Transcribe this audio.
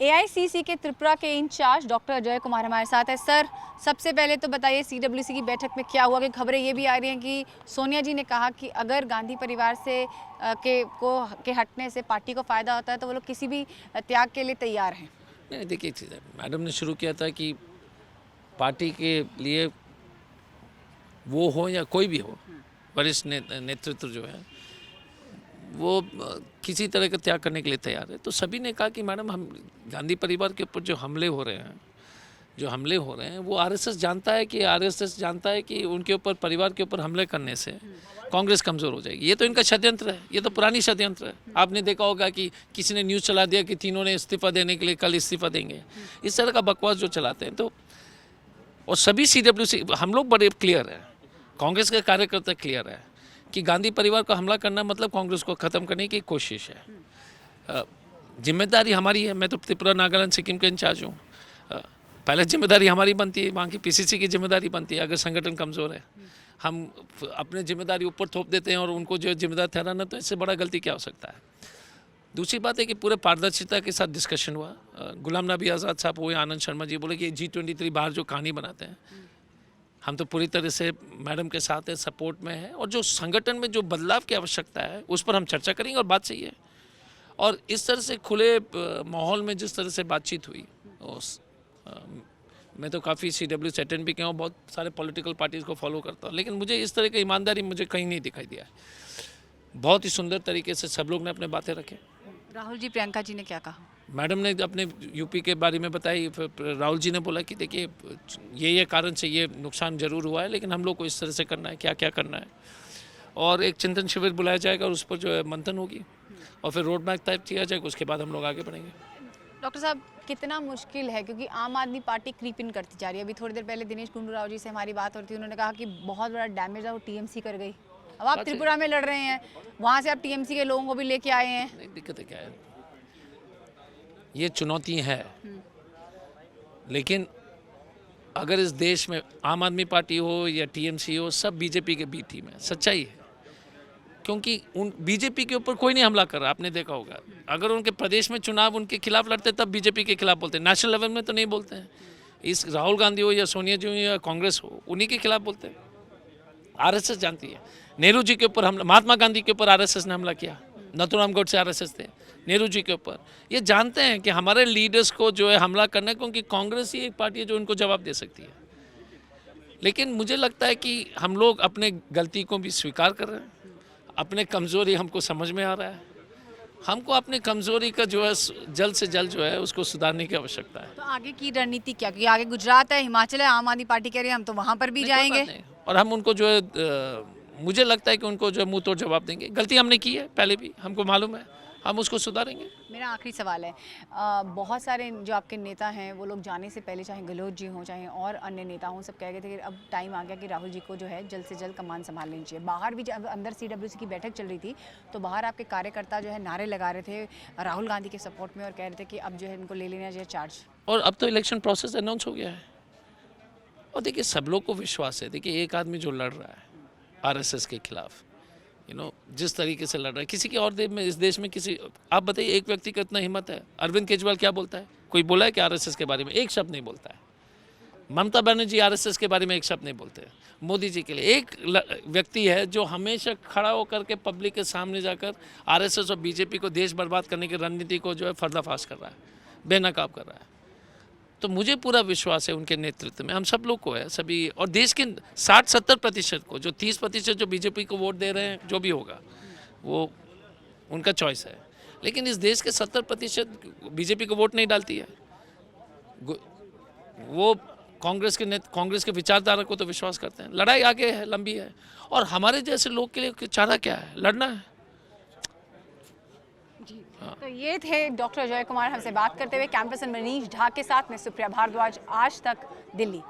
AICC के त्रिपुरा के in charge doctor Ajay Kumar हमारे साथ है। सर, सबसे पहले तो बताइए सीडब्ल्यूसी की बैठक में क्या हुआ, कि खबरें ये भी आ रही हैं कि सोनिया जी ने कहा कि अगर गांधी परिवार से के हटने से पार्टी को फ़ायदा होता है तो वो लोग किसी भी त्याग के लिए तैयार हैं। नहीं, देखिए एक चीज़ है, मैडम ने शुरू किया था कि पार्टी के लिए वो हो या कोई भी हो, वरिष्ठ नेतृत्व जो है वो किसी तरह का त्याग करने के लिए तैयार है। तो सभी ने कहा कि मैडम, हम गांधी परिवार के ऊपर जो हमले हो रहे हैं वो आरएसएस जानता है कि उनके ऊपर, परिवार के ऊपर हमले करने से कांग्रेस कमज़ोर हो जाएगी। ये तो इनका षड्यंत्र है, ये तो पुरानी षड्यंत्र है। आपने देखा होगा कि किसी ने न्यूज़ चला दिया कि तीनों ने इस्तीफा देने के लिए कल इस्तीफा देंगे। इस तरह का बकवास जो चलाते हैं, तो और सभी सीडब्ल्यूसी, हम लोग बड़े क्लियर हैं, कांग्रेस के कार्यकर्ता क्लियर है कि गांधी परिवार को हमला करना मतलब कांग्रेस को ख़त्म करने की कोशिश है। जिम्मेदारी हमारी है। मैं तो त्रिपुरा, नागालैंड, सिक्किम के इंचार्ज हूँ। पहले जिम्मेदारी हमारी बनती है, वहाँ की पीसीसी की जिम्मेदारी बनती है। अगर संगठन कमज़ोर है, हम अपने जिम्मेदारी ऊपर थोप देते हैं और उनको जो जिम्मेदार ठहराना, तो इससे बड़ा गलती क्या हो सकता है। दूसरी बात है कि पूरे पारदर्शिता के साथ डिस्कशन हुआ। गुलाम नबी आज़ाद साहब हुए, आनंद शर्मा जी बोले कि G23 बाहर जो कहानी बनाते हैं, हम तो पूरी तरह से मैडम के साथ है, सपोर्ट में है, और जो संगठन में जो बदलाव की आवश्यकता है उस पर हम चर्चा करेंगे। और बात सही है, और इस तरह से खुले माहौल में जिस तरह से बातचीत हुई, मैं तो काफ़ी CW से अटेंड भी किया हूँ, बहुत सारे पॉलिटिकल पार्टीज़ को फॉलो करता हूँ, लेकिन मुझे इस तरह की ईमानदारी मुझे कहीं नहीं दिखाई दिया है। बहुत ही सुंदर तरीके से सब लोग ने अपने बातें रखे। राहुल जी, प्रियंका जी ने क्या कहा? मैडम ने अपने यूपी के बारे में बताई, फिर राहुल जी ने बोला कि देखिए ये कारण से ये नुकसान ज़रूर हुआ है, लेकिन हम लोग को इस तरह से करना है, क्या क्या करना है, और एक चिंतन शिविर बुलाया जाएगा और उस पर जो है मंथन होगी, और फिर रोड मैप तय किया जाएगा, उसके बाद हम लोग आगे बढ़ेंगे। डॉक्टर साहब, कितना मुश्किल है, क्योंकि आम आदमी पार्टी क्रीप इन करती जा रही है। अभी थोड़ी देर पहले दिनेश गुंडू राव जी से हमारी बात हो रही थी, उन्होंने कहा कि बहुत बड़ा डैमेज है वो टीएमसी कर गई। अब आप त्रिपुरा में लड़ रहे हैं, वहाँ से आप टीएमसी के लोगों को भी लेके आए हैं। दिक्कत है क्या है, ये चुनौती है, लेकिन अगर इस देश में आम आदमी पार्टी हो या टीएमसी हो, सब बीजेपी के बी टीम है, सच्चाई है। क्योंकि उन बीजेपी के ऊपर कोई नहीं हमला कर रहा, आपने देखा होगा। अगर उनके प्रदेश में चुनाव उनके खिलाफ लड़ते तब बीजेपी के खिलाफ बोलते हैं, नेशनल लेवल में तो नहीं बोलते हैं। इस राहुल गांधी हो या सोनिया जी हो या कांग्रेस हो, उन्हीं के खिलाफ बोलते हैं। आरएसएस जानती है, नेहरू जी के ऊपर हमला, महात्मा गांधी के ऊपर आरएसएस ने हमला किया, नथुराम गोडसे आरएसएस थे, नेहरू जी के ऊपर। ये जानते हैं कि हमारे लीडर्स को जो है हमला करना है, क्योंकि कांग्रेस ही एक पार्टी है जो उनको जवाब दे सकती है। लेकिन मुझे लगता है कि हम लोग अपने गलती को भी स्वीकार कर रहे हैं, अपने कमज़ोरी हमको समझ में आ रहा है, हमको अपनी कमज़ोरी का जो है जल्द से जल्द जो है उसको सुधारने की आवश्यकता है। तो आगे की रणनीति क्या? क्योंकि आगे गुजरात है, हिमाचल है, आम आदमी पार्टी कह रही है हम तो वहाँ पर भी जाएंगे, और हम उनको जो है मुझे लगता है कि उनको जो है मुंह तोड़ जवाब देंगे। गलती हमने की है पहले भी, हमको मालूम है, हम उसको सुधारेंगे। मेरा आखिरी सवाल है, बहुत सारे जो आपके नेता हैं वो लोग जाने से पहले, चाहे गहलोत जी हों चाहे और अन्य नेता हों, सब कह गए थे कि अब टाइम आ गया कि राहुल जी को जो है जल्द से जल्द कमान संभाल लेनी चाहिए। बाहर भी जब अंदर सीडब्ल्यूसी की बैठक चल रही थी तो बाहर आपके कार्यकर्ता जो है नारे लगा रहे थे राहुल गांधी के सपोर्ट में, और कह रहे थे कि अब जो है इनको ले लेना चाहिए चार्ज। और अब तो इलेक्शन प्रोसेस अनाउंस हो गया है, और देखिए सब लोग को विश्वास है। देखिए एक आदमी जो लड़ रहा है आरएसएस के खिलाफ, जिस तरीके से लड़ रहा है, किसी के और देश में, इस देश में किसी, आप बताइए एक व्यक्ति का इतना हिम्मत है? अरविंद केजरीवाल क्या बोलता है? कोई बोला है कि आरएसएस के बारे में एक शब्द नहीं बोलता है। ममता बनर्जी आरएसएस के बारे में एक शब्द नहीं बोलते हैं। मोदी जी के लिए एक व्यक्ति है जो हमेशा खड़ा होकर के पब्लिक के सामने जाकर आरएसएस और बीजेपी को देश बर्बाद करने की रणनीति को जो है पर्दाफाश कर रहा है, बेनकाब कर रहा है। तो मुझे पूरा विश्वास है उनके नेतृत्व में, हम सब लोग को है, सभी, और देश के 60-70% को, जो 30% जो बीजेपी को वोट दे रहे हैं, जो भी होगा वो उनका चॉइस है, लेकिन इस देश के 70% बीजेपी को वोट नहीं डालती है। वो कांग्रेस के विचारधारा को तो विश्वास करते हैं। लड़ाई आगे है, लंबी है, और हमारे जैसे लोग के लिए चारा क्या है? लड़ना है। तो ये थे डॉक्टर अजय कुमार हमसे बात करते हुए। कैंपस मनीष ढा के साथ में सुप्रिया भारद्वाज, आज तक, दिल्ली।